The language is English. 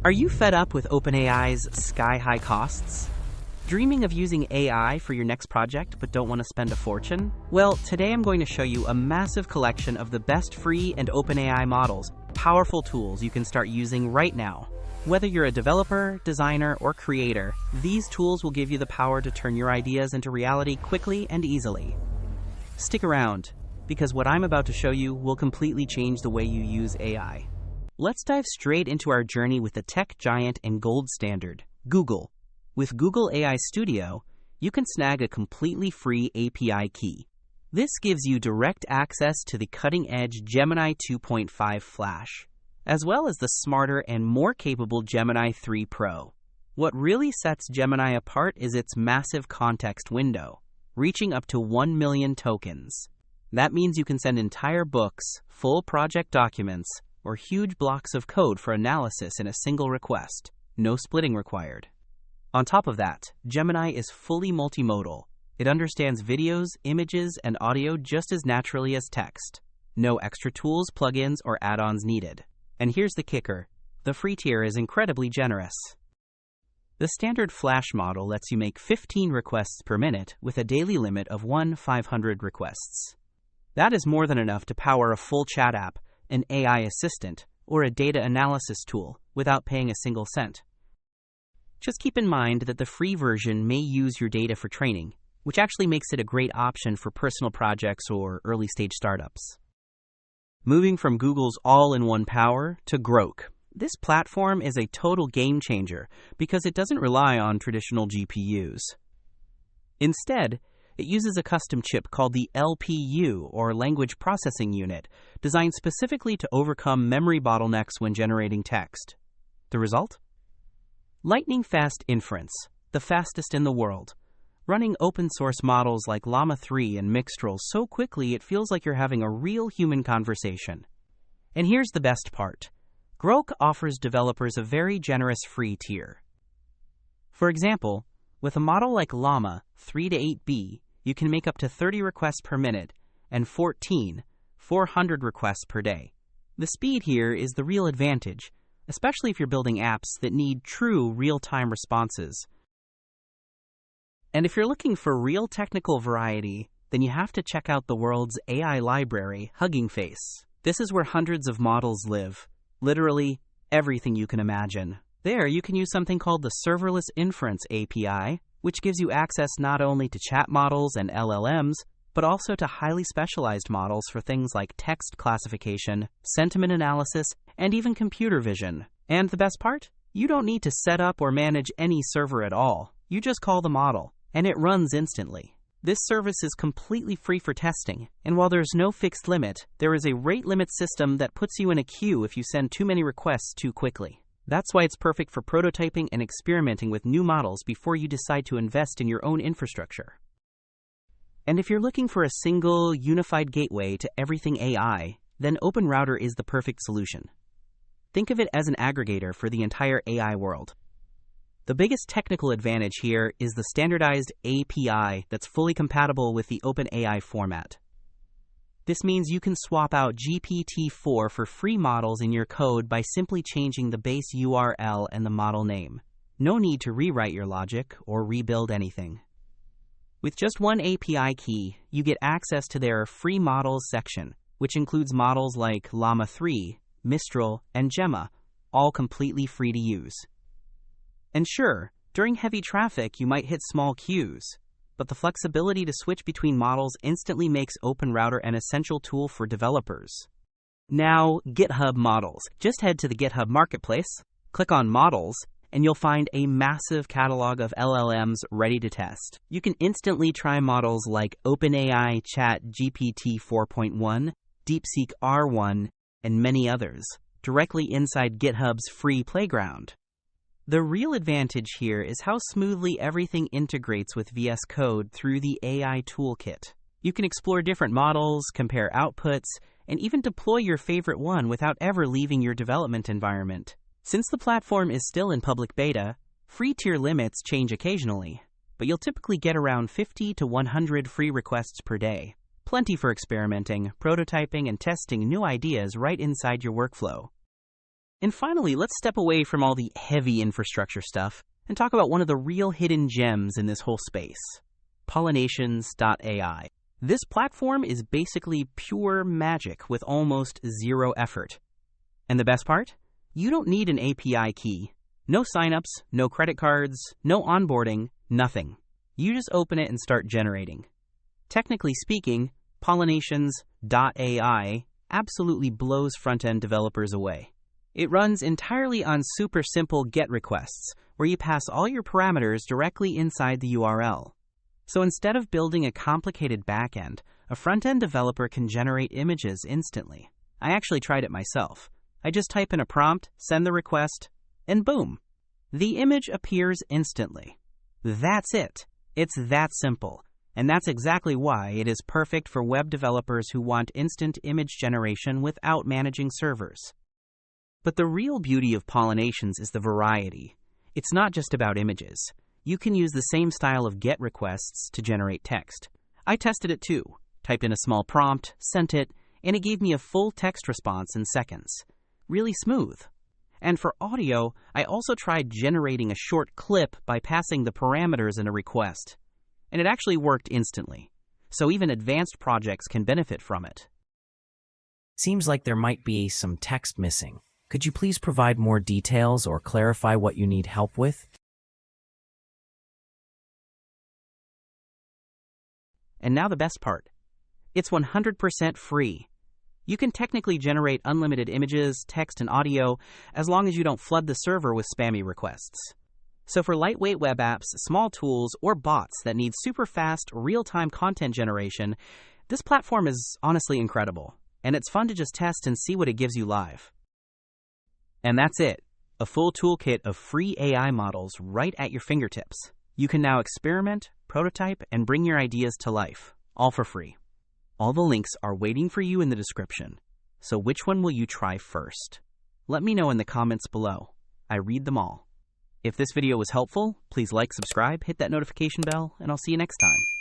Are you fed up with OpenAI's sky-high costs? Dreaming of using AI for your next project but don't want to spend a fortune? Well, today I'm going to show you a massive collection of the best free and OpenAI models, powerful tools you can start using right now. Whether you're a developer, designer, or creator, these tools will give you the power to turn your ideas into reality quickly and easily. Stick around, because what I'm about to show you will completely change the way you use AI. Let's dive straight into our journey with the tech giant and gold standard, Google. With Google AI Studio, you can snag a completely free API key. This gives you direct access to the cutting-edge Gemini 2.5 Flash, as well as the smarter and more capable Gemini 3 Pro. What really sets Gemini apart is its massive context window, reaching up to 1 million tokens. That means you can send entire books, full project documents, or huge blocks of code for analysis in a single request. No splitting required. On top of that, Gemini is fully multimodal. It understands videos, images, and audio just as naturally as text. No extra tools, plugins, or add-ons needed. And here's the kicker. The free tier is incredibly generous. The standard Flash model lets you make 15 requests per minute with a daily limit of 500 requests. That is more than enough to power a full chat app, an AI assistant, or a data analysis tool without paying a single cent. Just keep in mind that the free version may use your data for training, which actually makes it a great option for personal projects or early-stage startups. Moving from Google's all-in-one power to Groq. This platform is a total game changer because it doesn't rely on traditional GPUs. Instead, it uses a custom chip called the LPU, or Language Processing Unit, designed specifically to overcome memory bottlenecks when generating text. The result? Lightning-fast inference, the fastest in the world. Running open-source models like Llama 3 and Mistral so quickly it feels like you're having a real human conversation. And here's the best part. Groq offers developers a very generous free tier. For example, with a model like Llama 3 to 8B, you can make up to 30 requests per minute and 400 requests per day. The speed here is the real advantage, especially if you're building apps that need true real-time responses. And if you're looking for real technical variety, then you have to check out the world's AI library, Hugging Face. This is where hundreds of models live. Literally everything you can imagine. There, you can use something called the Serverless Inference API, which gives you access not only to chat models and LLMs, but also to highly specialized models for things like text classification, sentiment analysis, and even computer vision. And the best part? You don't need to set up or manage any server at all. You just call the model, and it runs instantly. This service is completely free for testing, and while there's no fixed limit, there is a rate limit system that puts you in a queue if you send too many requests too quickly. That's why it's perfect for prototyping and experimenting with new models before you decide to invest in your own infrastructure. And if you're looking for a single, unified gateway to everything AI, then OpenRouter is the perfect solution. Think of it as an aggregator for the entire AI world. The biggest technical advantage here is the standardized API that's fully compatible with the OpenAI format. This means you can swap out GPT-4 for free models in your code by simply changing the base URL and the model name. No need to rewrite your logic or rebuild anything. With just one API key, you get access to their Free Models section, which includes models like Llama 3, Mistral, and Gemma, all completely free to use. And sure, during heavy traffic you might hit small queues, but the flexibility to switch between models instantly makes OpenRouter an essential tool for developers. Now, GitHub Models. Just head to the GitHub Marketplace, click on Models, and you'll find a massive catalog of LLMs ready to test. You can instantly try models like OpenAI Chat GPT 4.1, DeepSeek R1, and many others, directly inside GitHub's free playground. The real advantage here is how smoothly everything integrates with VS Code through the AI toolkit. You can explore different models, compare outputs, and even deploy your favorite one without ever leaving your development environment. Since the platform is still in public beta, free tier limits change occasionally, but you'll typically get around 50 to 100 free requests per day. Plenty for experimenting, prototyping, and testing new ideas right inside your workflow. And finally, let's step away from all the heavy infrastructure stuff and talk about one of the real hidden gems in this whole space, Pollinations.ai. This platform is basically pure magic with almost zero effort. And the best part? You don't need an API key. No signups, no credit cards, no onboarding, nothing. You just open it and start generating. Technically speaking, Pollinations.ai absolutely blows front-end developers away. It runs entirely on super simple GET requests, where you pass all your parameters directly inside the URL. So instead of building a complicated backend, a front-end developer can generate images instantly. I actually tried it myself. I just type in a prompt, send the request, and boom! The image appears instantly. That's it. It's that simple. And that's exactly why it is perfect for web developers who want instant image generation without managing servers. But the real beauty of Pollinations is the variety. It's not just about images. You can use the same style of GET requests to generate text. I tested it too. Typed in a small prompt, sent it, and it gave me a full text response in seconds. Really smooth. And for audio, I also tried generating a short clip by passing the parameters in a request. And it actually worked instantly. So even advanced projects can benefit from it. Seems like there might be some text missing. Could you please provide more details or clarify what you need help with? And now the best part. It's 100% free. You can technically generate unlimited images, text, and audio as long as you don't flood the server with spammy requests. So for lightweight web apps, small tools, or bots that need super fast, real-time content generation, this platform is honestly incredible. And it's fun to just test and see what it gives you live. And that's it. A full toolkit of free AI models right at your fingertips. You can now experiment, prototype, and bring your ideas to life, all for free. All the links are waiting for you in the description. So which one will you try first? Let me know in the comments below. I read them all. If this video was helpful, please like, subscribe, hit that notification bell, and I'll see you next time.